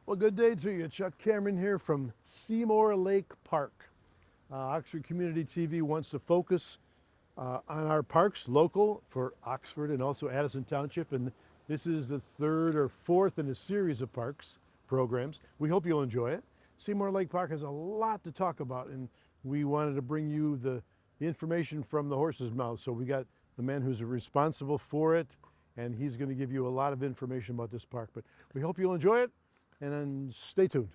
Well, good day to you. Chuck Cameron here from Seymour Lake Park. Oxford Community TV wants to focus on our parks, local for Oxford and also Addison Township. And this is the third or fourth in a series of parks programs. We hope you'll enjoy it. Seymour Lake Park has a lot to talk about, and we wanted to bring you the information from the horse's mouth. So we got the man who's responsible for it, and he's going to give you a lot of information about this park. But we hope you'll enjoy it. And then stay tuned.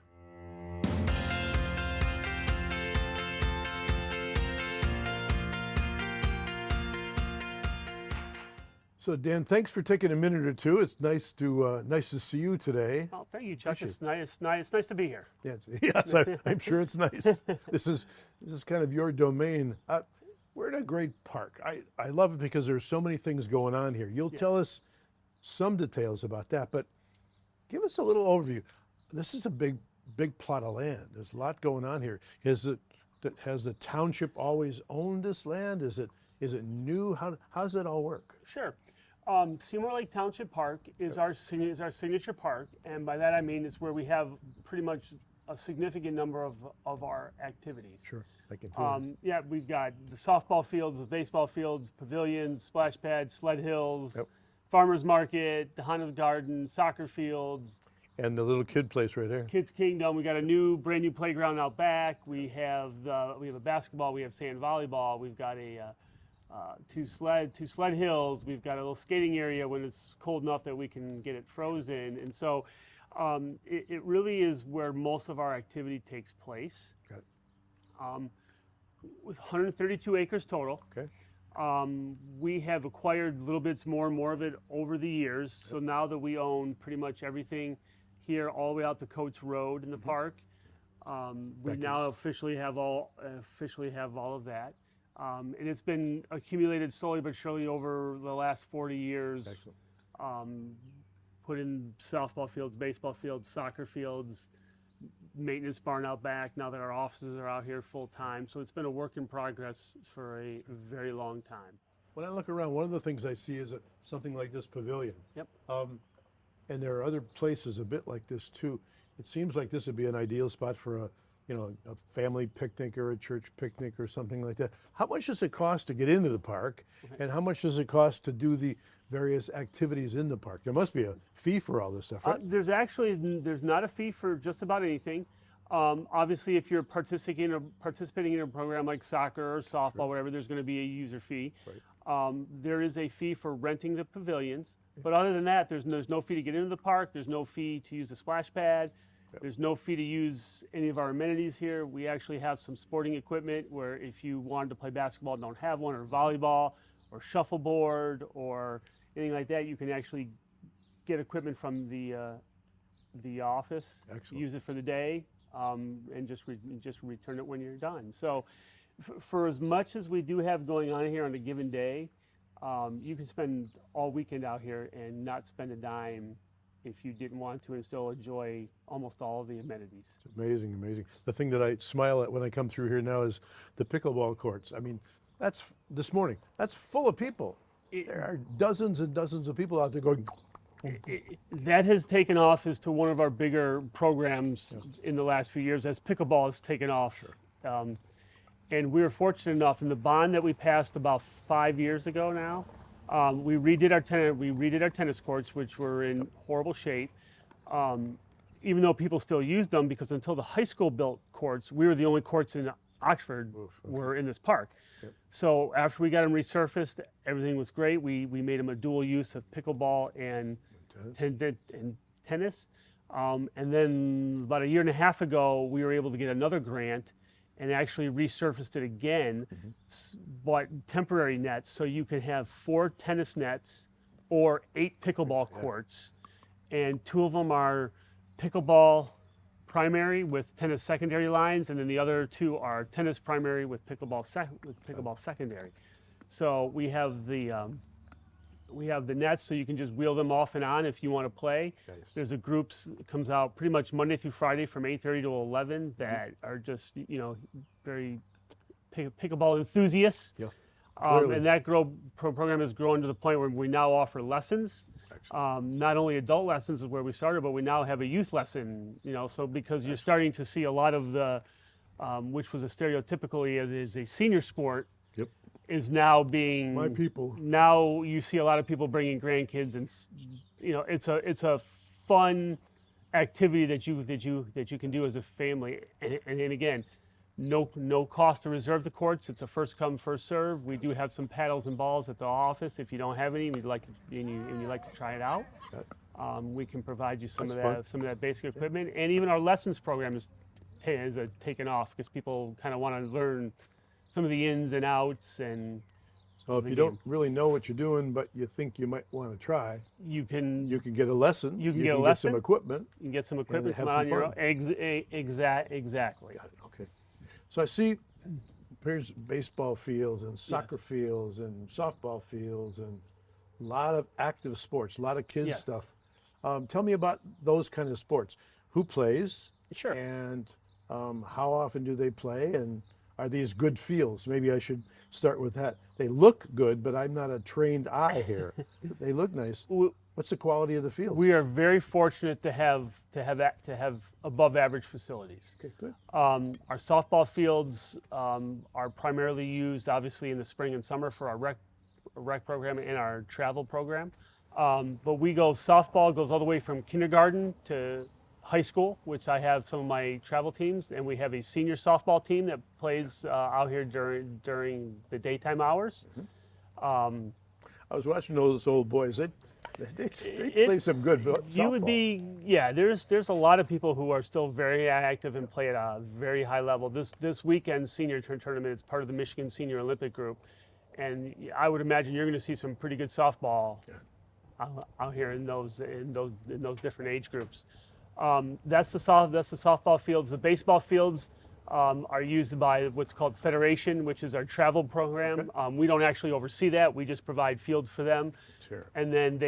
So Dan, thanks for taking a minute or two. It's nice to see you today. Oh, thank you, Chuck. It's nice to be here. Yes, I'm sure it's nice. This is kind of your domain. We're in a great park. I love it because there's so many things going on here. You'll tell us some details about that, but give us a little overview. This is a big plot of land. There's a lot going on here. Has the township always owned this land? Is it new? How does it all work? Sure. Seymour Lake Township Park is our signature park, and by that I mean it's where we have pretty much a significant number of our activities. Sure, I can see yeah, we've got the softball fields, the baseball fields, pavilions, splash pads, sled hills, farmers market, the Honda's garden, soccer fields. And the little kid place right there. Kids Kingdom. We got a brand new playground out back. We have a basketball. We have sand volleyball. We've got two sled hills. We've got a little skating area when it's cold enough that we can get it frozen. And so it really is where most of our activity takes place. Okay. With 132 acres total. Okay. We have acquired little bits more and more of it over the years. So now that we own pretty much everything here all the way out to Coates Road in the park, we now officially have all of that. And it's been accumulated slowly but surely over the last 40 years. Put in softball fields, baseball fields, soccer fields, maintenance barn out back now that our offices are out here full time. So it's been a work in progress for a very long time. When I look around, one of the things I see is something like this pavilion. Yep. And there are other places a bit like this too. It seems like this would be an ideal spot for a family picnic or a church picnic or something like that. How much does it cost to get into the park, and how much does it cost to do the various activities in the park? There must be a fee for all this stuff, right? There's not a fee for just about anything. Obviously, if you're participating in a program like soccer or softball, whatever, there's going to be a user fee. Right. There is a fee for renting the pavilions, but other than that, there's no fee to get into the park. There's no fee to use the splash pad. There's no fee to use any of our amenities here. We actually have some sporting equipment where if you wanted to play basketball and don't have one, or volleyball, or shuffleboard, or anything like that, you can actually get equipment from the office. Excellent. Use it for the day, and just return it when you're done. So, for as much as we do have going on here on a given day, you can spend all weekend out here and not spend a dime if you didn't want to, and still enjoy almost all of the amenities. It's amazing, amazing. The thing that I smile at when I come through here now is the pickleball courts. I mean, this morning, that's full of people. There are dozens and dozens of people out there going. That has taken off as to one of our bigger programs in the last few years as pickleball has taken off. Sure. And we were fortunate enough in the bond that we passed about 5 years ago now. We redid our tennis courts, which were in horrible shape, even though people still used them, because until the high school built courts, we were the only courts in Oxford were in this park. Yep. So after we got them resurfaced, everything was great. We made them a dual use of pickleball and tennis. And then about a year and a half ago, we were able to get another grant and actually resurfaced it again, but temporary nets, so you can have 4 tennis nets or 8 pickleball courts, and 2 of them are pickleball primary with tennis secondary lines, and then the other 2 are tennis primary with pickleball secondary. So we have the nets, so you can just wheel them off and on if you want to play. Nice. There's a group that comes out pretty much Monday through Friday from 8:30 to 11 that are just very pickleball enthusiasts. Yeah. And that program has grown to the point where we now offer lessons. Not only adult lessons is where we started, but we now have a youth lesson. So because you're starting to see a lot of the, which was a stereotypically as a senior sport, Yep. is now being My people. Now you see a lot of people bringing grandkids, and it's a fun activity that you can do as a family. And again, no cost to reserve the courts. It's a first come, first serve. We do have some paddles and balls at the office. If you don't have any and you'd like to try it out, we can provide you some of that basic equipment. And even our lessons program is taken off because people kind of want to learn some of the ins and outs. And so if you don't really know what you're doing, but you think you might want to try, you can get a lesson. You can get some equipment. You can get some equipment have come some on your fun. own. Exactly. Got it. Okay. So I see there's baseball fields and soccer fields and softball fields and a lot of active sports, a lot of kids stuff. Tell me about those kind of sports. Who plays? Sure. And how often do they play? And are these good fields? Maybe I should start with that. They look good, but I'm not a trained eye here. They look nice. What's the quality of the fields? We are very fortunate to have above average facilities. Okay, good. Our softball fields are primarily used, obviously, in the spring and summer for our rec program and our travel program. But softball goes all the way from kindergarten to high school, which I have some of my travel teams, and we have a senior softball team that plays out here during the daytime hours. I was watching those old boys. They play some good softball. You would be, there's a lot of people who are still very active and play at a very high level. This weekend's senior tournament is part of the Michigan Senior Olympic Group, and I would imagine you're going to see some pretty good softball out here in those different age groups. That's the softball fields. The baseball fields are used by what's called Federation, which is our travel program. Okay. We don't actually oversee that. We just provide fields for them. Sure. And then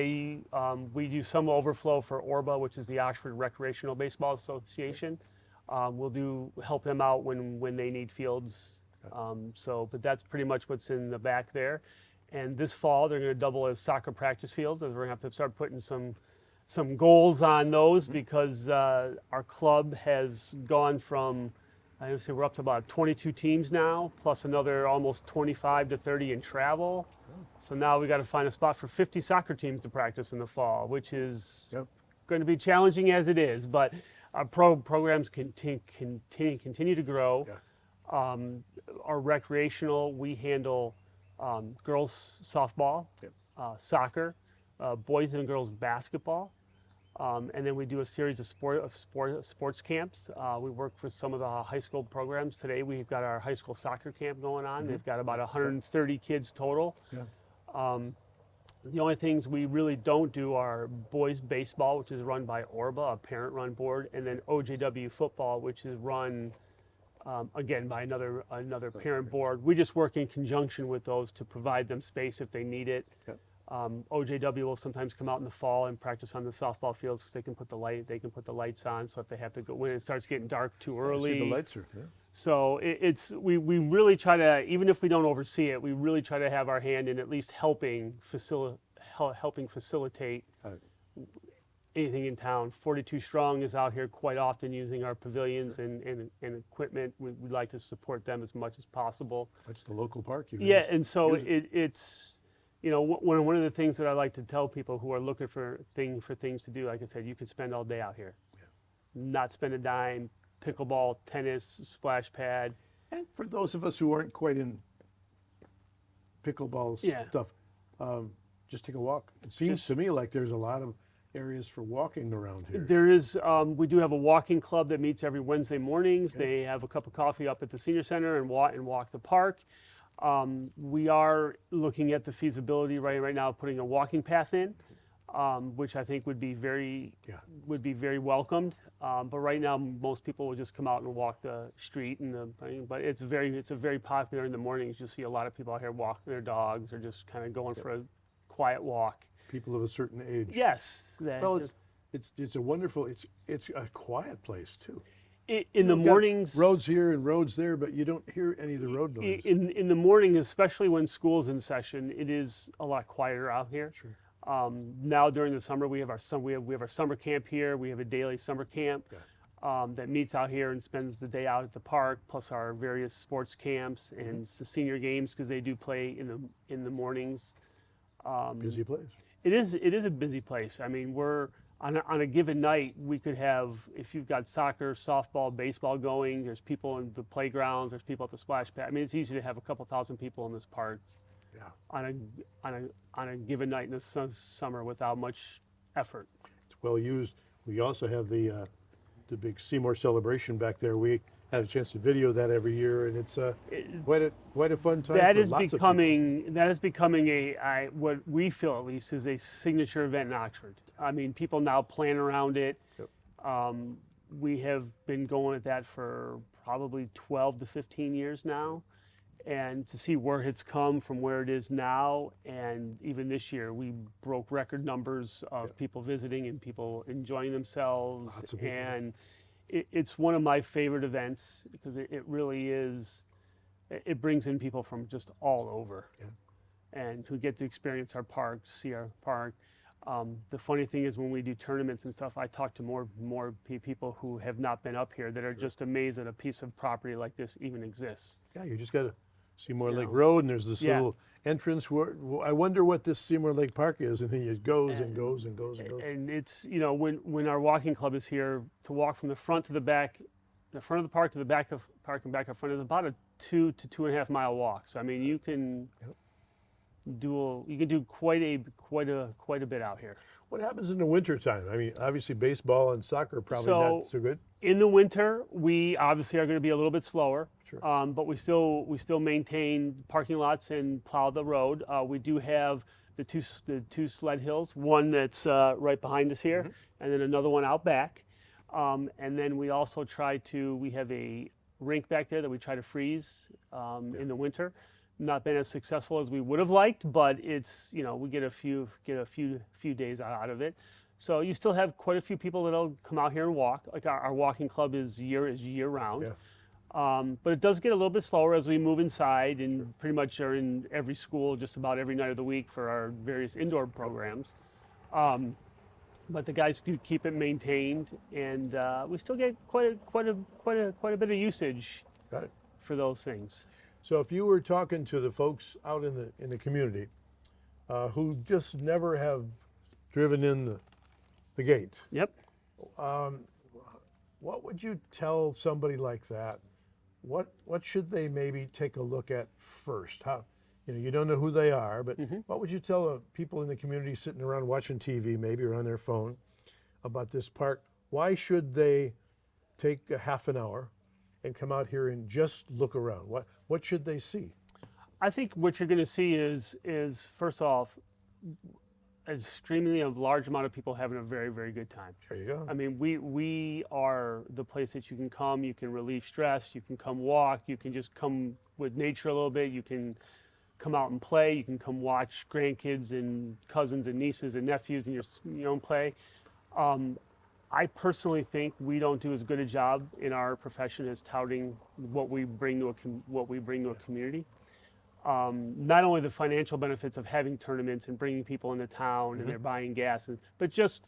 we do some overflow for ORBA, which is the Oxford Recreational Baseball Association. We'll help them out when they need fields. But that's pretty much what's in the back there. And this fall, they're going to double as soccer practice fields, as we're going to have to start putting some goals on those because our club has gone from, I would say we're up to about 22 teams now, plus another almost 25 to 30 in travel. So now we got to find a spot for 50 soccer teams to practice in the fall, which is going to be challenging as it is. But our programs continue to grow. Our recreational, we handle girls softball, soccer, boys and girls basketball. And then we do a series of sports camps. We work with some of the high school programs. Today we've got our high school soccer camp going on. They've got about 130 kids total. The only things we really don't do are boys baseball, which is run by ORBA, a parent-run board, and then OJW football, which is run again by another parent board. We just work in conjunction with those to provide them space if they need it. OJW will sometimes come out in the fall and practice on the softball fields because they can put the lights on. So if they have to go when it starts getting dark too early, I see the lights are. So we really try to, even if we don't oversee it, we really try to have our hand in at least helping facilitate anything in town. 42 Strong is out here quite often using our pavilions and equipment. We'd like to support them as much as possible. That's the local park. And so it's. One of the things that I like to tell people who are looking for things to do, like I said, you could spend all day out here, not spend a dime, pickleball, tennis, splash pad. And for those of us who aren't quite in pickleball stuff, just take a walk. It seems to me like there's a lot of areas for walking around here. There is. We do have a walking club that meets every Wednesday mornings. They have a cup of coffee up at the senior center and walk the park. We are looking at the feasibility right now of putting a walking path in. which I think would be very Yeah. welcomed. But right now, most people will just come out and walk the street and the thing. But it's a very popular in the mornings. You'll see a lot of people out here walking their dogs or just kind of going for a quiet walk. People of a certain age. Yes. Well, it's a wonderful. It's a quiet place too. In the Got mornings. roads here and roads there, but you don't hear any of the road noise. In the morning, especially when school's in session, it is a lot quieter out here. Sure. Now during the summer, we have our summer camp here. We have a daily summer camp that meets out here and spends the day out at the park, plus our various sports camps and it's the senior games because they do play in the mornings. Busy place. It is a busy place. I mean, we're on a given night, we could have, if you've got soccer, softball, baseball going, there's people in the playgrounds, there's people at the splash pad. I mean, it's easy to have a couple thousand people in this park Yeah. on a given night in the summer without much effort. It's well used. We also have the big Seymour celebration back there. We have a chance to video that every year, and it's quite a fun time. That for is lots becoming what we feel at least is a signature event in Oxford. I mean, people now plan around it. Yep. We have been going at that for probably 12 to 15 years now. And to see where it's come from where it is now, and even this year, we broke record numbers of people visiting and people enjoying themselves. Lots of people. And it's one of my favorite events because it really is. It brings in people from just all over, and who get to experience our park, see our park. The funny thing is when we do tournaments and stuff, I talk to more people who have not been up here that are just amazed that a piece of property like this even exists. Yeah, you just got to Seymour Lake Road, and there's this little entrance where I wonder what this Seymour Lake Park is, and then it goes and goes and goes and goes. And it's, when our walking club is here, to walk from the front to the back, the front of the park to the back of park and back up front is about a 2 to 2.5 mile walk. So I mean, you can do quite a bit out here. What happens in the wintertime? I mean, obviously baseball and soccer are probably not so good. In the winter, we obviously are going to be a little bit slower, Sure. But we still maintain parking lots and plow the road. We do have the two sled hills, one that's right behind us here, and then another one out back. And then we also we have a rink back there that we try to freeze in the winter. Not been as successful as we would have liked, but it's, we get a few days out of it. So you still have quite a few people that'll come out here and walk. Like our walking club is year round. Yeah. But it does get a little bit slower as we move inside, and pretty much are in every school just about every night of the week for our various indoor programs. But the guys do keep it maintained, and we still get quite a bit of usage Got it. for those things. So if you were talking to the folks out in the community who just never have driven in the gate, Yep. what would you tell somebody like that? What should they maybe take a look at first? How, you don't know who they are, but what would you tell people in the community sitting around watching TV, maybe, or on their phone, about this park? Why should they take a half an hour and come out here and just look around? What should they see? I think what you're going to see is first off, an extremely large amount of people having a very, very good time. There you go. I mean, we are the place that you can come, you can relieve stress, you can come walk, you can just come with nature a little bit, you can come out and play, you can come watch grandkids and cousins and nieces and nephews and your own play. I personally think we don't do as good a job in our profession as touting what we bring to a community. Not only the financial benefits of having tournaments and bringing people into town and they're buying gas, but just,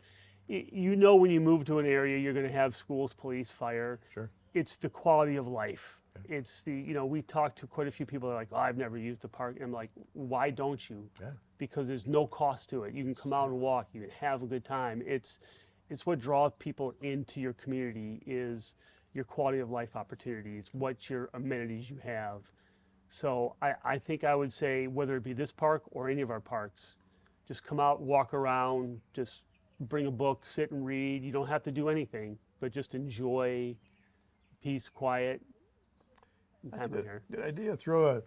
when you move to an area, you're going to have schools, police, fire. Sure. It's the quality of life. Okay. It's we talked to quite a few people that are like, oh, I've never used the park. And I'm like, why don't you? Yeah. Because there's no cost to it. You can come out and walk. You can have a good time. It's what draws people into your community is your quality of life opportunities, what your amenities you have. So I think I would say whether it be this park or any of our parks, just come out, walk around, just bring a book, sit and read. You don't have to do anything, but just enjoy peace, quiet. That's a good idea. Throw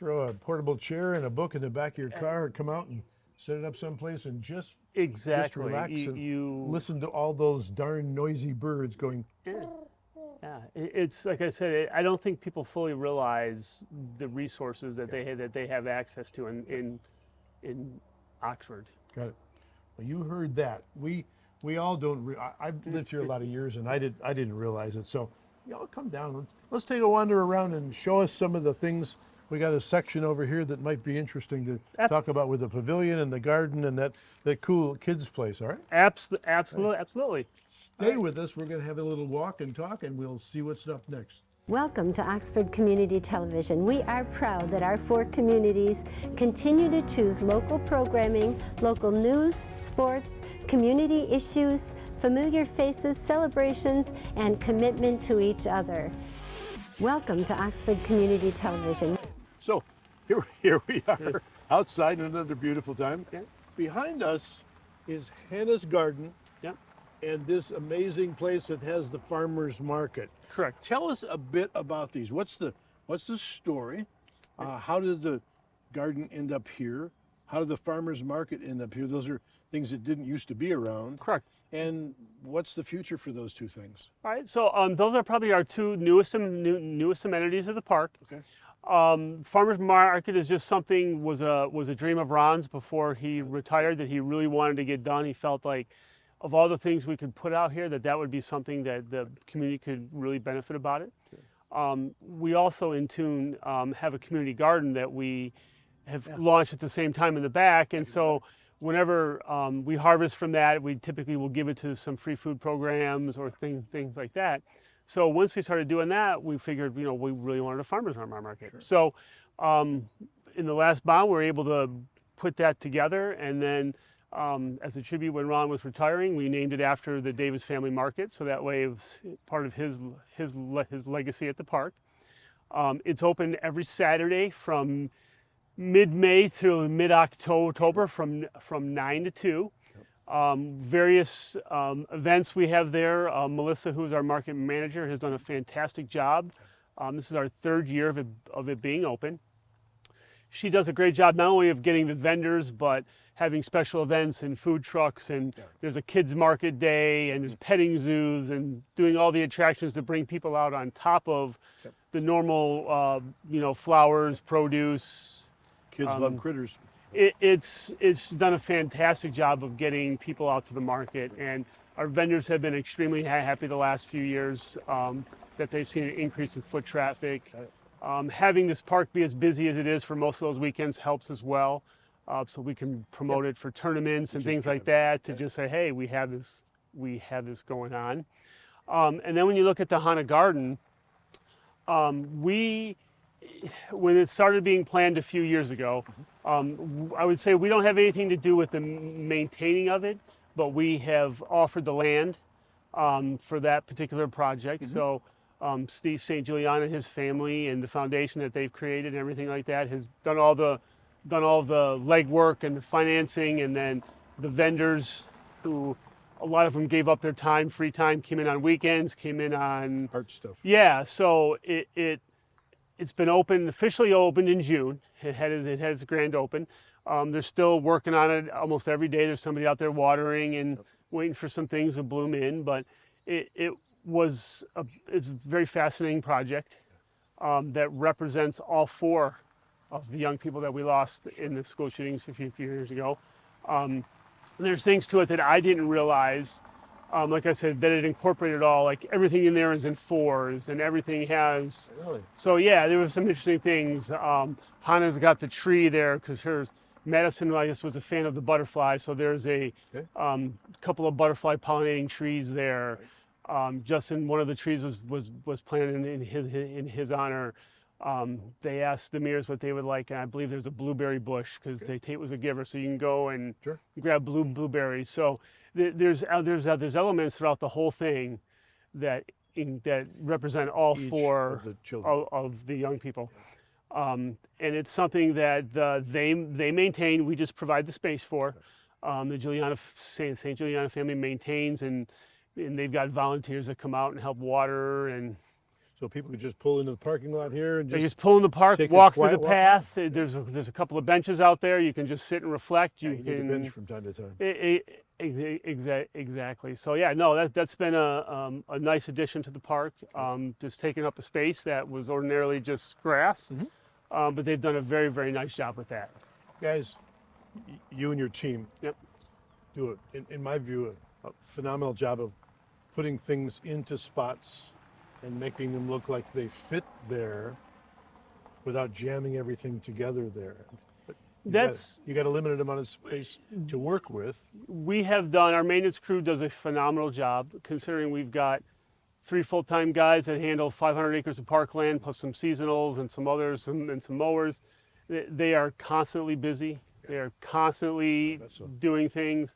a portable chair and a book in the back of your car, and come out and set it up someplace and just Exactly. just relax and you listen to all those darn noisy birds going. Yeah, it's like I said. I don't think people fully realize the resources that they have access to in Oxford. Got it. Well, you heard that. We all don't. I've lived here a lot of years, and I didn't realize it. So, y'all come down. Let's take a wander around and show us some of the things. We got a section over here that might be interesting to talk about with the pavilion and the garden and that cool kids place. All right. Absolutely. Stay with us. We're going to have a little walk and talk, and we'll see what's up next. Welcome to Oxford Community Television. We are proud that our 4 communities continue to choose local programming, local news, sports, community issues, familiar faces, celebrations, and commitment to each other. Welcome to Oxford Community Television. So here we are outside in another beautiful time. Yeah. Behind us is Hannah's Garden. Yep. And this amazing place that has the farmers market. Correct. Tell us a bit about these. What's the story? How did the garden end up here? How did the farmers market end up here? Those are things that didn't used to be around. Correct. And what's the future for those two things? All right. So those are probably our 2 newest amenities of the park. Okay. Farmers market is just something was a dream of Ron's before he retired that he really wanted to get done. He felt like of all the things we could put out here, that would be something that the community could really benefit about it. We also in tune have a community garden that we have launched at the same time in the back, and so whenever we harvest from that, we typically will give it to some free food programs or things like that. So once we started doing that, we figured, we really wanted a farmers market. Sure. So in the last bond, we were able to put that together, and then as a tribute when Ron was retiring, we named it after the Davis Family Market, so that way it was part of his legacy at the park. It's open every Saturday from mid-May through mid-October from 9 to 2. Various events we have there. Melissa, who's our market manager, has done a fantastic job. This is our 3rd year of it being open. She does a great job not only of getting the vendors, but having special events and food trucks, and there's a kids market day, and there's petting zoos, and doing all the attractions to bring people out on top of the normal, flowers, produce. Kids love critters. It's done a fantastic job of getting people out to the market, and our vendors have been extremely happy the last few years that they've seen an increase in foot traffic. Having this park be as busy as it is for most of those weekends helps as well, so we can promote it for tournaments and things like that to just say, hey, we have this going on. And then when you look at the Hannah Garden, when it started being planned a few years ago, I would say we don't have anything to do with the maintaining of it, but we have offered the land for that particular project. So Steve St. Julian and his family and the foundation that they've created and everything like that has done all the legwork and the financing, and then the vendors, who a lot of them gave up their time, free time, came in on weekends, came in on art stuff. Yeah, so it's been officially opened in June. It has a grand open. They're still working on it almost every day. There's somebody out there watering and waiting for some things to bloom in. But it's a very fascinating project that represents all 4 of the young people that we lost in the school shootings a few years ago. There's things to it that I didn't realize. Like I said, that it incorporated all, like everything in there is in 4s, and everything has. Really? So yeah, there were some interesting things. Hannah's got the tree there because Madison, I guess, was a fan of the butterfly, so there's a couple of butterfly pollinating trees there. Justin, one of the trees was planted in his honor. They asked the Mears what they would like, and I believe there's a blueberry bush because Tate was a giver, so you can go and grab blueberries. So there's elements throughout the whole thing that represent all 4 of the young people, and it's something that they maintain. We just provide the space for. The St. Juliana family maintains, and they've got volunteers that come out and help water. And So people could just pull into the parking lot here and They just just pull in the park, take a walk through the quiet walk path. There's a couple of benches out there. You can just sit and reflect. yeah, You you can need a bench from time to time. Exactly. So yeah, no, that's been a nice addition to the park. Just taking up a space that was ordinarily just grass, but they've done a very, very nice job with that. Guys, you and your team Yep. do, in my view, a phenomenal job of putting things into spots and making them look like they fit there without jamming everything together there. But you got a limited amount of space to work with. We have done, our maintenance crew does a phenomenal job, considering we've got 3 full-time guys that handle 500 acres of parkland, plus some seasonals and some others and some mowers. They are constantly busy. They are constantly doing things.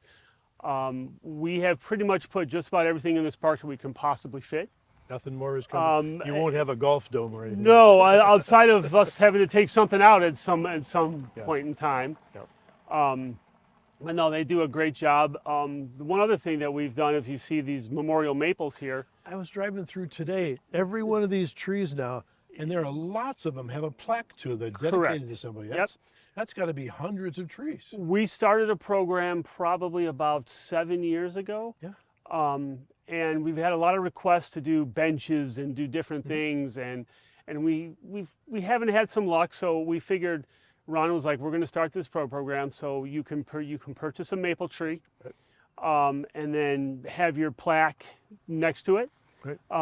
We have pretty much put just about everything in this park that we can possibly fit. Nothing more is coming. You won't have a golf dome or anything. No, outside of us having to take something out at some point in time. Yep. But no, they do a great job. The one other thing that we've done, if you see these memorial maples here, I was driving through today. Every one of these trees now, and there are lots of them, have a plaque to them dedicated to somebody. That's got to be hundreds of trees. we started a program probably about 7 years ago. Yeah. And we've had a lot of requests to do benches and do different things, and we haven't had some luck. So we figured, Ron was like, we're going to start this program, so you can purchase a maple tree, and then have your plaque next to it,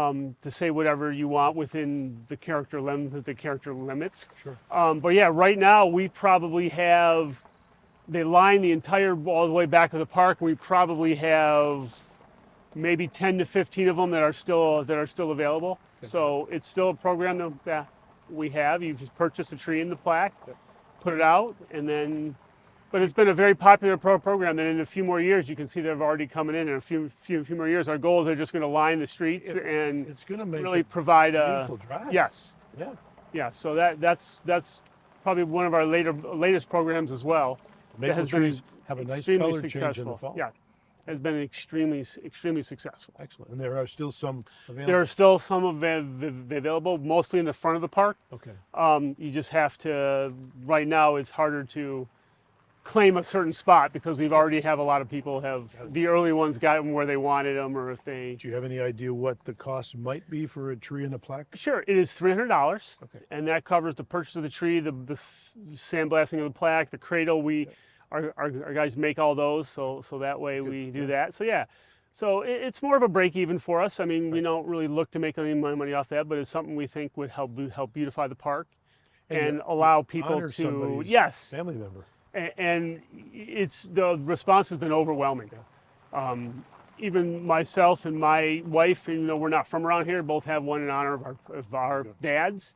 to say whatever you want within the character limits. Sure. But yeah, right now we probably have, they line the entire all the way back of the park. We probably have maybe 10 to 15 of them that are still available. So it's still a program that we have. You just purchase a tree in the plaque, put it out, and then. But it's been a very popular program. And in a few more years, you can see they're already coming in. In a few more years, our goal is they're just going to line the streets and it's going to make really provide a beautiful drive. Yes. Yeah. Yeah. So that's probably one of our latest programs as well. Maple trees have a nice color change in the fall. Yeah, has been extremely successful. Excellent. And there are still some available. There are still some available, mostly in the front of the park. Okay. You just have to. Right now, it's harder to claim a certain spot because we've already have a lot of people have the early ones got them where they wanted them, or if they. Do you have any idea what the cost might be for a tree and a plaque? Sure, it is $300. Okay. And that covers the purchase of the tree, the sandblasting of the plaque, the cradle. Our guys make all those, so that way we do that. So yeah, so it's more of a break even for us. I mean, we don't really look to make any money off that, but it's something we think would help beautify the park and allow people honor to somebody's family member. And the response has been overwhelming. Even myself and my wife, we're not from around here, both have one in honor of our dads.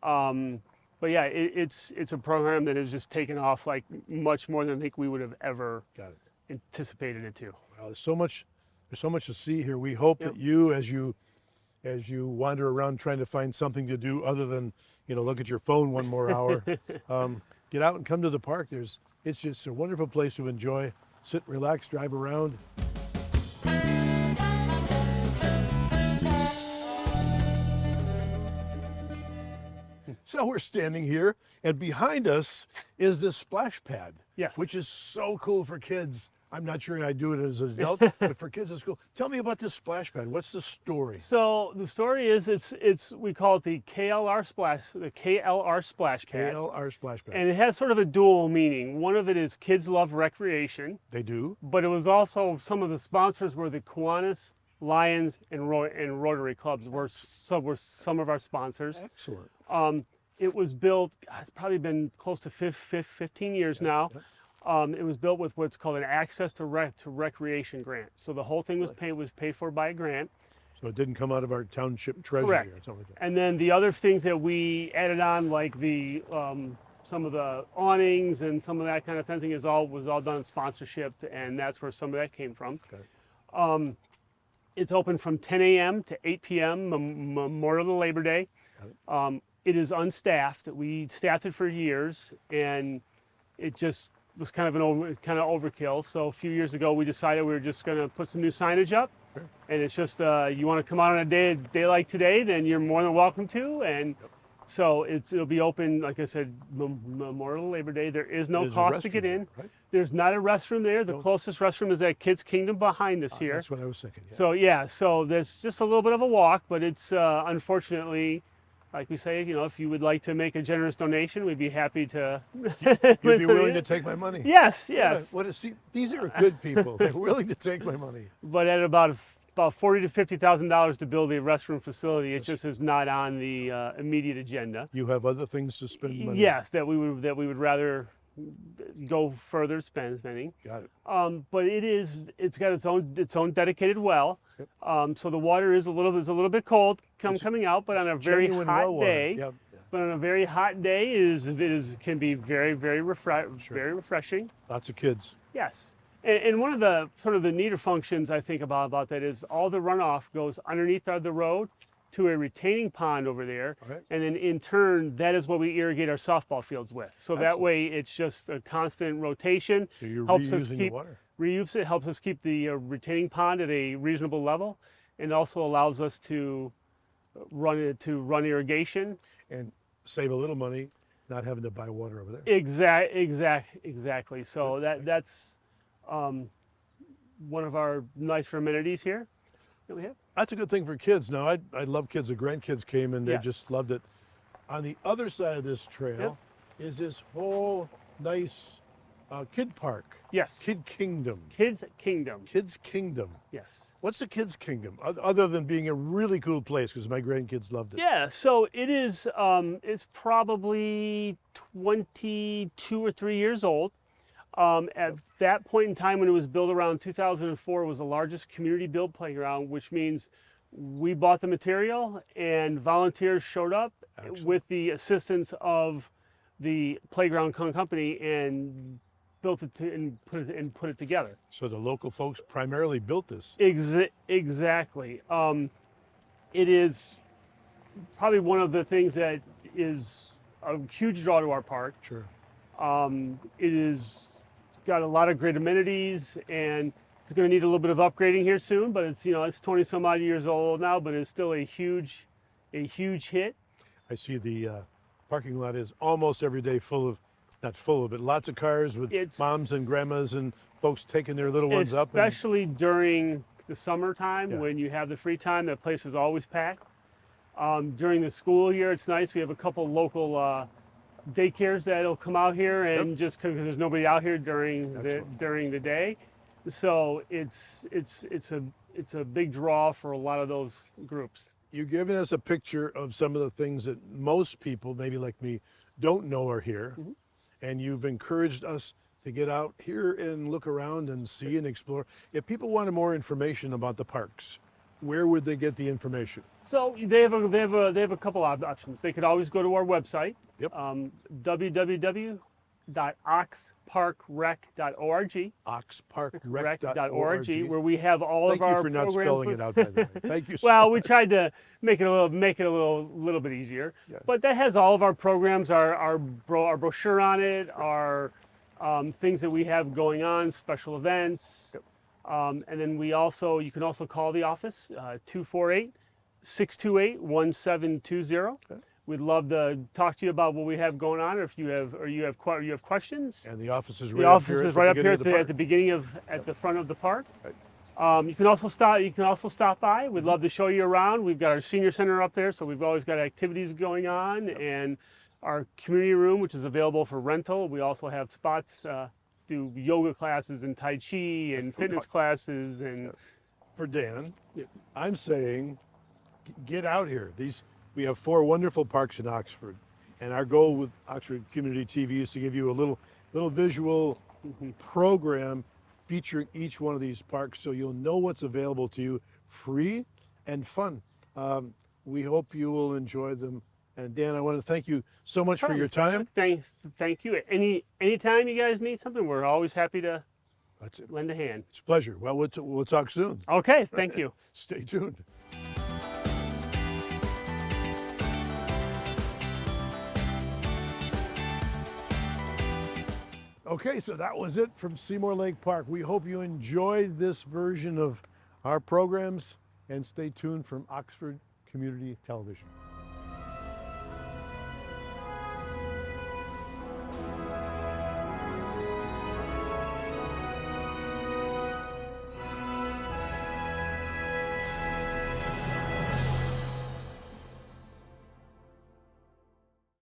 But yeah, it's a program that has just taken off like much more than I think we would have ever anticipated it to. Well, there's so much to see here. We hope that you, as you wander around trying to find something to do other than look at your phone one more hour, get out and come to the park. It's just a wonderful place to enjoy, sit, relax, drive around. So we're standing here, and behind us is this splash pad, which is so cool for kids. I'm not sure I do it as an adult, but for kids it's cool. Tell me about this splash pad. What's the story? So the story is we call it the KLR splash pad. KLR splash pad. And it has sort of a dual meaning. One of it is kids love recreation. They do. But it was also, some of the sponsors were the Kiwanis, Lions, and Rotary clubs were some of our sponsors. Excellent. It was built, it's probably been close to 15 years now. It was built with what's called an access to recreation grant. So the whole thing was paid for by a grant. So it didn't come out of our township treasury Correct. Or something like that. And then the other things that we added on, like the some of the awnings and some of that kind of fencing, was all done in sponsorship, and that's where some of that came from. Okay. It's open from 10 a.m. to 8 p.m. Memorial to Labor Day. It is unstaffed. We staffed it for years, and it just was kind of overkill. So a few years ago, we decided we were just going to put some new signage up And it's just you want to come out on a day like today, then you're more than welcome to. And so it'll be open, like I said, Memorial Labor Day. There is no There's a cost to get restroom in. there, right? There's not a restroom there. The closest restroom is at Kids Kingdom behind us here. That's what I was thinking. Yeah. So yeah, so there's just a little bit of a walk, but it's unfortunately, like we say, if you would like to make a generous donation, we'd be happy to. You'd be willing to take my money. Yes, yes. See, these are good people. They're willing to take my money. But at about $40,000 to $50,000 to build a restroom facility, it just is not on the immediate agenda. You have other things to spend money. Yes, that we would rather go further spending. Got it. But it's got its own dedicated well. Yep. So the water is a little bit cold coming out, but on a very Genuine hot well water. day. Yep. But on a very hot day, can be very very very refreshing. Lots of kids. Yes. And one of the sort of the neater functions I think about that is all the runoff goes underneath the road to a retaining pond over there, Okay. and then in turn that is what we irrigate our softball fields with. So that way it's just a constant rotation. So you're helps us reusing keep the water. reuse it, helps us keep the retaining pond at a reasonable level, and also allows us to run irrigation. And save a little money, not having to buy water over there. Exactly. So that's one of our nicer amenities here that we have. That's a good thing for kids. Now, I love kids. The grandkids came and they Yes. just loved it. On the other side of this trail is this whole nice kid park. Yes. Kid Kingdom. Kids Kingdom. Kids Kingdom. Yes. What's the Kids Kingdom? Other than being a really cool place, because my grandkids loved it. Yeah, so it is, it's probably 22 or 3 years old. At that point in time when it was built around 2004, it was the largest community built playground, which means we bought the material and volunteers showed up. Excellent. With the assistance of the playground company and built it and put it together. So the local folks primarily built this. Exactly. It is probably one of the things that is a huge draw to our park. Sure. It's got a lot of great amenities, and it's going to need a little bit of upgrading here soon. But it's 20 some odd years old now, but it's still a huge hit. I see the parking lot is almost every day not full of, but lots of cars with moms and grandmas and folks taking their little ones up. Especially during the summertime when you have the free time, that place is always packed. During the school year, it's nice. We have a couple local daycares that'll come out here and just because there's nobody out here during the day. So it's a big draw for a lot of those groups. You've given us a picture of some of the things that most people, maybe like me, don't know are here. Mm-hmm. And you've encouraged us to get out here and look around and see and explore. If people wanted more information about the parks, where would they get the information? So they have a couple of options. They could always go to our website, www.oxparkrec.org. oxparkrec.org, where we have all of our programs. Thank you for not spelling it out, by the way. Thank you so Well, we much. tried to make it a little bit easier. Yeah. But that has all of our programs, our brochure on it, our things that we have going on, special events. And then you can also call the office, 248-628-1720. Okay. We'd love to talk to you about what we have going on, or if you have questions. And the office is right up here at the beginning at the front of the park. Right. You can also stop by. We'd love to show you around. We've got our senior center up there, so we've always got activities going on, and our community room, which is available for rental. We also have spots. Do yoga classes and Tai Chi and fitness classes. And for Dan, I'm saying get out here. We have 4 wonderful parks in Oxford, and our goal with Oxford Community TV is to give you a little visual program featuring each one of these parks, so you'll know what's available to you, free and fun. We hope you will enjoy them. And Dan, I want to thank you so much for your time. Thank you. Anytime you guys need something, we're always happy to lend a hand. It's a pleasure. Well, we'll talk soon. Okay, thank you. Stay tuned. Okay, so that was it from Seymour Lake Park. We hope you enjoyed this version of our programs, and stay tuned from Oxford Community Television.